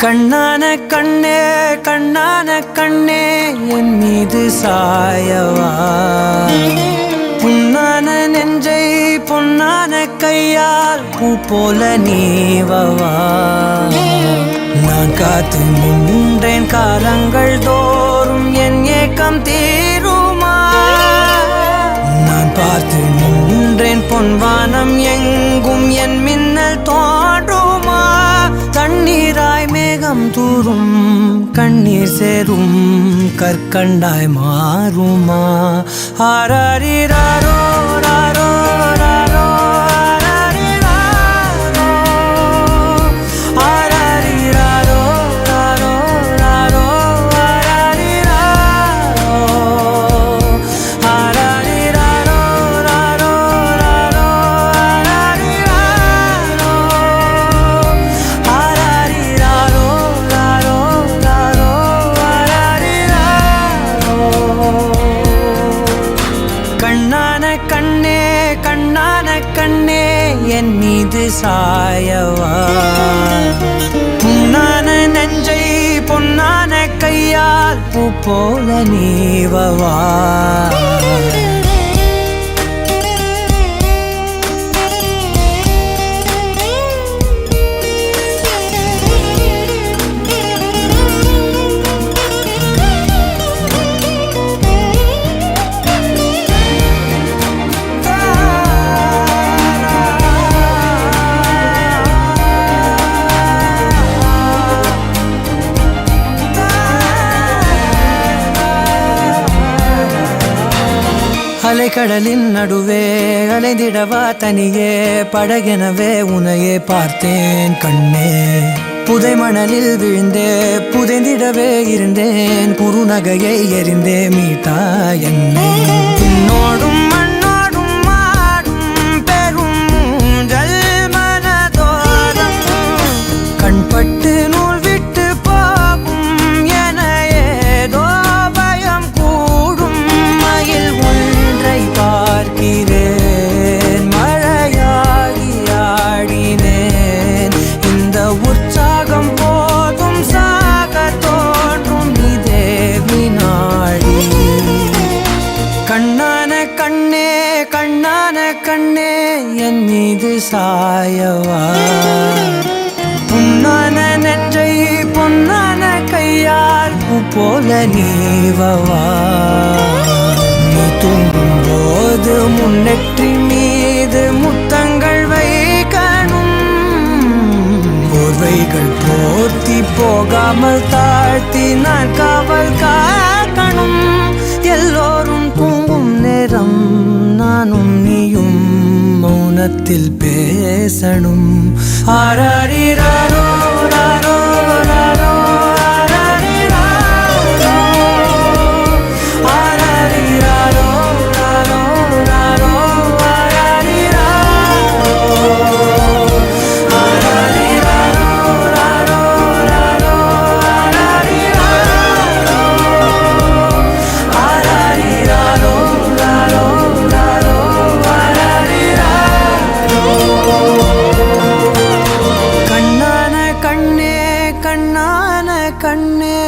கண்ணான கண்ணே கண்ணான கண்ணே என் மீது சாயவா, புண்ணான நெஞ்சை பொன்னான கையால் பூ போல நீவவா. நான் காத்து நின்றேன் காலங்கள் தோறும் என் ஏக்கம் தீருமா. நான் பார்த்து நின்றேன் பொன்வானம் எங்கும் என் மின்னல் தோன்றுமா. தண்ணீராய் மேகம் தூரும் கண்ணீர் சேரும் கற்கண்டாய் மாறுமா. ஆராரிராரோ ராரோ ராரோ ஆராரிராரோ ராரோ ராரோ ஆராரிராரோ ராரோ ராரோ ஆராரிராரோ ராரோ ராரோ கண்ணான கண்ணே கண்ணான கண்ணே என் மீது சாயவா, புண்ணான நெஞ்சை பொன்னான கையால் பூ போல நீவவா. அலைக்கடலின் நடுவே அலைந்திடவா தனியே, படகெனவே உனையே பார்த்தேன் கண்ணே. புதை மணலில் விழுந்தே புதைந்திடவே இருந்தேன், குறுநகையை எறிந்தே மீட்டா என்னை. உன்னோடும் மண்ணோடும் மாடும் பெரும் ஊஞ்சல் மனதோரம், கண்பட்டு நூல் விட்டு போகும் என ஏதோ பயம் கூடும். மயில் பார்க்கிறேன் மழையாகி ஆடினேன், இந்த உற்சாகம் போதும் சாக தோன்றும் இதே வினாடி. கண்ணான கண்ணே கண்ணான கண்ணே என் மீது சாயவா, புண்ணான நெஞ்சை பொன்னான கையால் பூ போல நீவவா. நீ தூங்கும் போது முன்னெற்றி மீது முத்தங்கள் வைக்கணும், போர்வைகள் போர்த்தி போகாமல் தாழ்த்தி நான் காவல் காக்கணும். எல்லோரும் தூங்கும் நேரம் நானும் நீயும் மௌனத்தில் பேசணும். ஆராரிராரோ ராரோ ராரோ கண்ணான கண்ணே